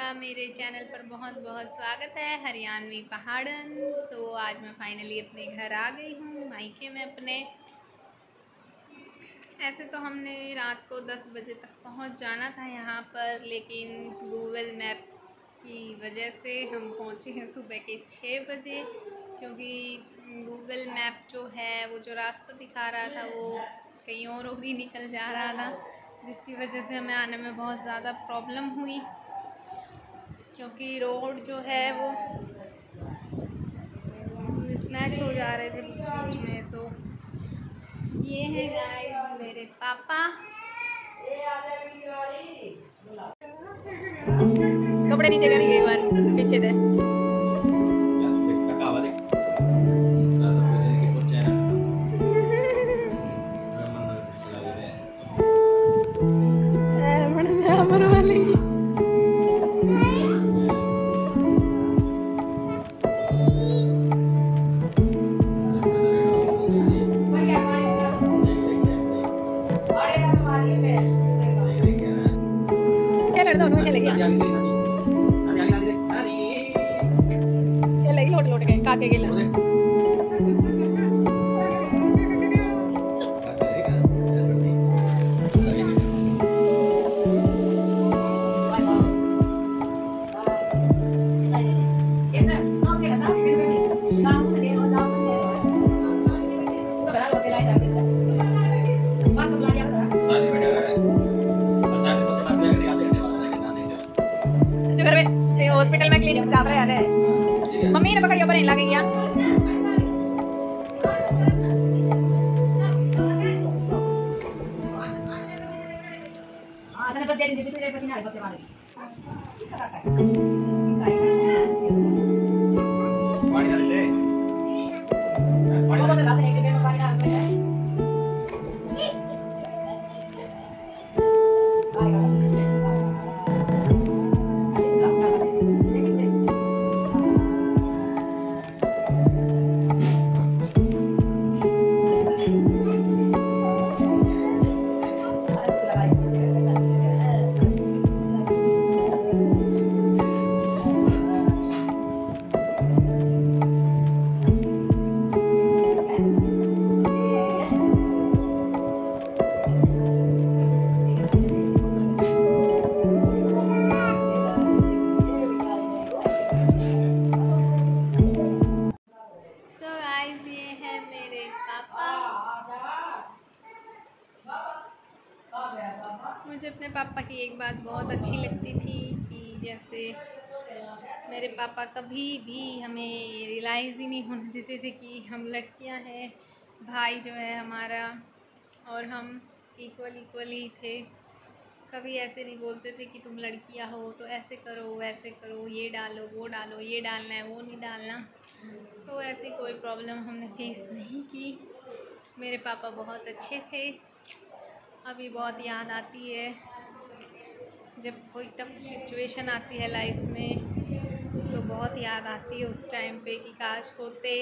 आपका मेरे चैनल पर बहुत बहुत स्वागत है हरियाणवी पहाड़न। आज मैं फाइनली अपने घर आ गई हूँ, मायके में अपने। ऐसे तो हमने रात को 10 बजे तक पहुँच जाना था यहाँ पर, लेकिन गूगल मैप की वजह से हम पहुँचे हैं सुबह के 6 बजे, क्योंकि गूगल मैप जो है वो जो रास्ता दिखा रहा था वो कहीं और ही निकल जा रहा था, जिसकी वजह से हमें आने में बहुत ज़्यादा प्रॉब्लम हुई, क्योंकि रोड जो है वो मिसमैच हो जा रहे थे बीच बीच में। सो ये है गाइस मेरे पापा। कपड़े नीचे करेंगे एक बार पीछे दे। लोट लोट के काके गेला हॉस्पिटल में क्लिनिक स्टाफ रहा है। मम्मी ने पकड़ियो पर नहीं लागे गया। हां तने बस दे दी तू जैसे किनारे बच्चे वाले किस तरह का पानी डाल ले पानी डाल ले एक दिन पानी डाल ले मुझे अपने पापा की एक बात बहुत अच्छी लगती थी कि जैसे मेरे पापा कभी भी हमें रियलाइज़ ही नहीं होने देते थे कि हम लड़कियां हैं। भाई जो है हमारा और हम इक्वल ही थे। कभी ऐसे नहीं बोलते थे कि तुम लड़कियां हो तो ऐसे करो वैसे करो, ये डालो वो डालो, ये डालना है वो नहीं डालना। तो ऐसी कोई प्रॉब्लम हमने फेस नहीं की। मेरे पापा बहुत अच्छे थे। अभी बहुत याद आती है जब कोई टफ सिचुएशन आती है लाइफ में, तो बहुत याद आती है उस टाइम पे कि काश होते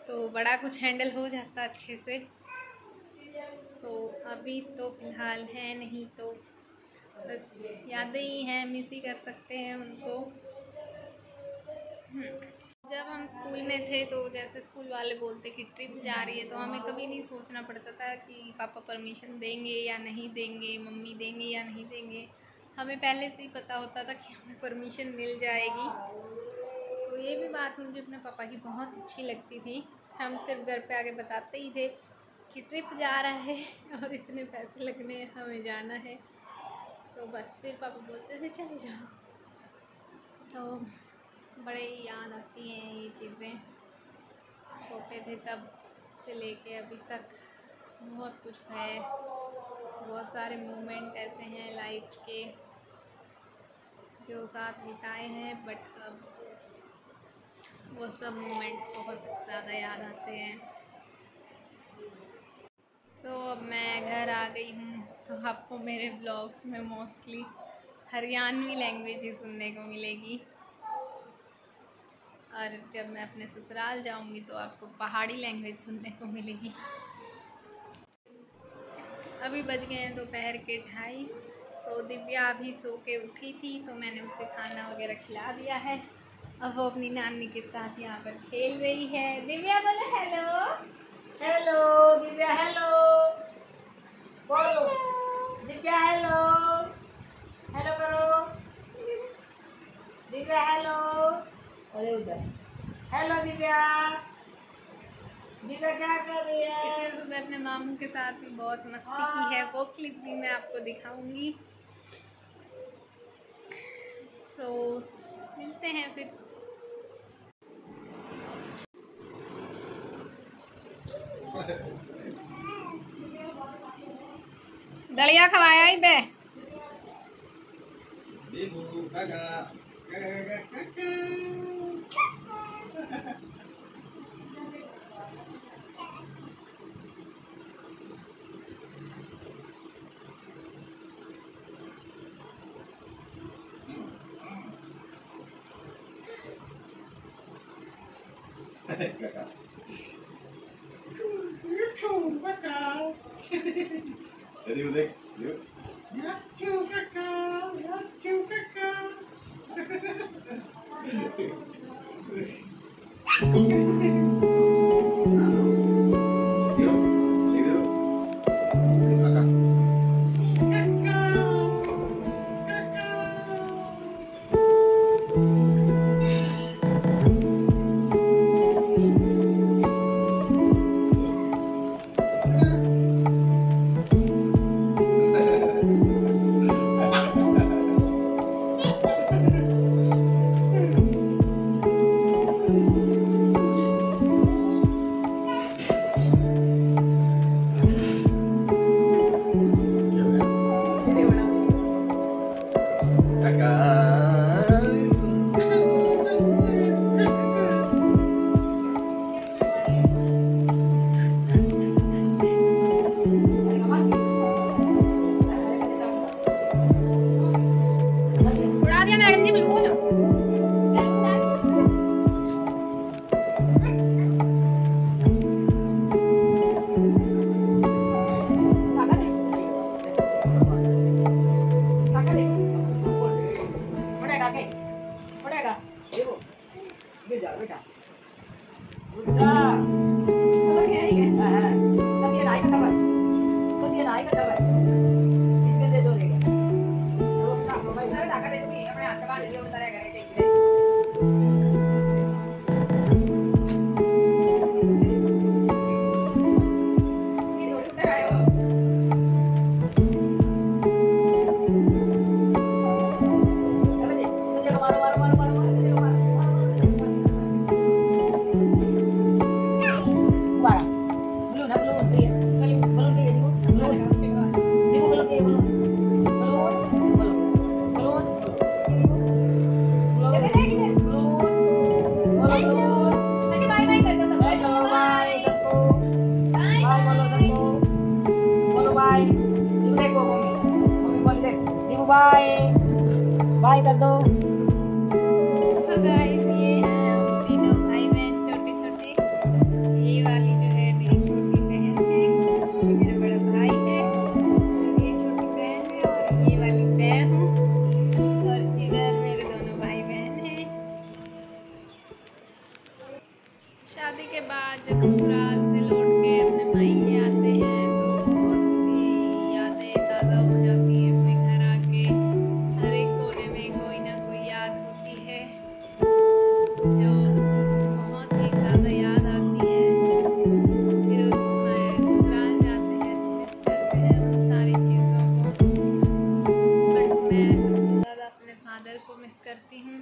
तो बड़ा कुछ हैंडल हो जाता अच्छे से। तो अभी तो फ़िलहाल है नहीं, तो बस यादें ही हैं, मिस ही कर सकते हैं उनको। जब हम स्कूल में थे तो जैसे स्कूल वाले बोलते कि ट्रिप जा रही है, तो हमें कभी नहीं सोचना पड़ता था कि पापा परमिशन देंगे या नहीं देंगे, मम्मी देंगे या नहीं देंगे। हमें पहले से ही पता होता था कि हमें परमिशन मिल जाएगी। तो ये भी बात मुझे अपने पापा की बहुत अच्छी लगती थी। हम सिर्फ घर पे आके बताते ही थे कि ट्रिप जा रहा है और इतने पैसे लगने हैं, हमें जाना है। तो बस फिर पापा बोलते थे चले जाओ। तो बड़े याद आती हैं ये चीज़ें। छोटे थे तब से लेके अभी तक बहुत कुछ है, बहुत सारे मोमेंट ऐसे हैं लाइफ के जो साथ बिताए हैं, बट अब वो सब मोमेंट्स बहुत ज़्यादा याद आते हैं। अब मैं घर आ गई हूँ, तो आपको मेरे ब्लॉग्स में मोस्टली हरियाणवी लैंग्वेज ही सुनने को मिलेगी, और जब मैं अपने ससुराल जाऊंगी तो आपको पहाड़ी लैंग्वेज सुनने को मिलेगी। अभी बज गए हैं दोपहर के 2:30। सो दिव्या अभी सो के उठी थी तो मैंने उसे खाना वगैरह खिला दिया है। अब वो अपनी नानी के साथ यहाँ पर खेल रही है। दिव्या बोलो हेलो। हेलो दिव्या, हेलो बोलो दिव्या, हेलो हेलो करो दिव्या, हेलो। अरे उधर हेलो दिव्या, दिव्या क्या कर रही है? इसने सुबह अपने मामू के साथ भी बहुत मस्ती की है, वो क्लिप भी मैं आपको दिखाऊंगी। सो मिलते हैं फिर। दलिया खवाया ही बे। Jadi udah, yuk. Ya, kakak, ya, kakak. Yuk, yuk, kakak. उड़ा दिया मैडम जी, बिल्कुल। पड़ेगा के पड़ेगा देखो, गिर जाओ बेटा, उधर कतिया नाई का सबर, कतिया नाई का सबर, इसके दे दो लेगा रोक ना, भाई अरे धागा दे दूंगी, अपने हाथ में बांध लिया, उड़ता रहेगा कहीं ये थोड़ी उड़ता है वो। मारो मारो मारो मारो मारो मारो मारो बारा ब्लू ना ब्लू दिए ब्लू दिए देखो ब्लू दिए ब्लू बाय बाय कर दो। So guys, ये हैं हम तीनों भाई बहन छोटे छोटे। ये वाली जो है मेरी छोटी बहन है, ये मेरा बड़ा भाई है, ये छोटी बहन है और ये वाली मैं हूँ, और इधर मेरे दोनों भाई बहन हैं। शादी के बाद जब ससुराल से लौट के अपने मायके आते हैं तो बहुत सी यादें ताज़ा हो जाती हैं। अपने घर आके हर एक कोने में कोई ना कोई याद होती है जो बहुत ही ज़्यादा याद आती है। फिर ससुराल जाते हैं तो मिस करते हैं उन सारी चीज़ों को, बट मैं सबसे ज़्यादा अपने फादर को मिस करती हूँ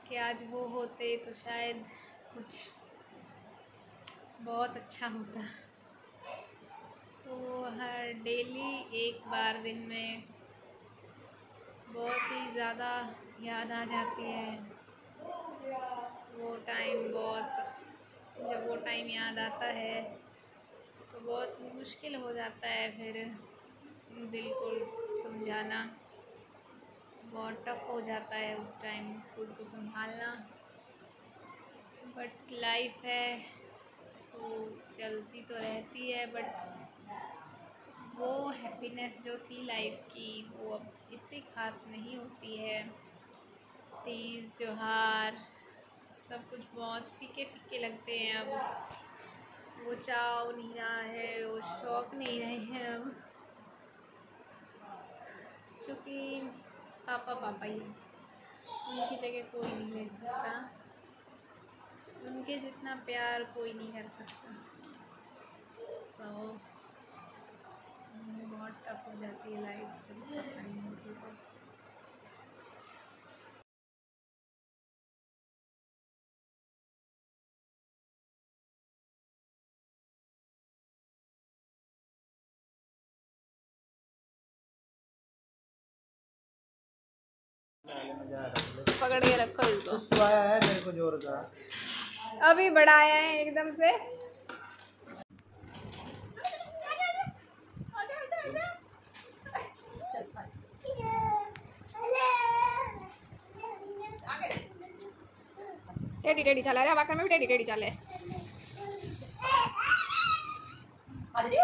कि आज वो होते तो शायद कुछ बहुत अच्छा होता। सो हर डेली एक बार दिन में बहुत ही ज़्यादा याद आ जाती है वो टाइम। जब वो टाइम याद आता है तो बहुत मुश्किल हो जाता है फिर दिल को समझाना, बहुत टफ हो जाता है उस टाइम खुद को संभालना। बट लाइफ है, सो चलती तो रहती है, बट वो हैप्पीनेस जो थी लाइफ की वो अब इतनी खास नहीं होती है। तीज त्योहार सब कुछ बहुत फीके फीके लगते हैं अब। वो चाव नहीं रहा है, वो शौक़ नहीं रहे हैं अब, क्योंकि पापा पापा ही हैं। उनकी जगह कोई नहीं ले सकता, उनके जितना प्यार कोई नहीं कर सकता। बहुत टफ हो जाती है लाइफ जब पापा नहीं होती तो। पकड़ के रखो इसको। आया है मेरे को जोर का। अभी बड़ा आया है एकदम से। टेडी टेडी चला रे, वाकई में भी टेडी टेडी चले। आ दीदी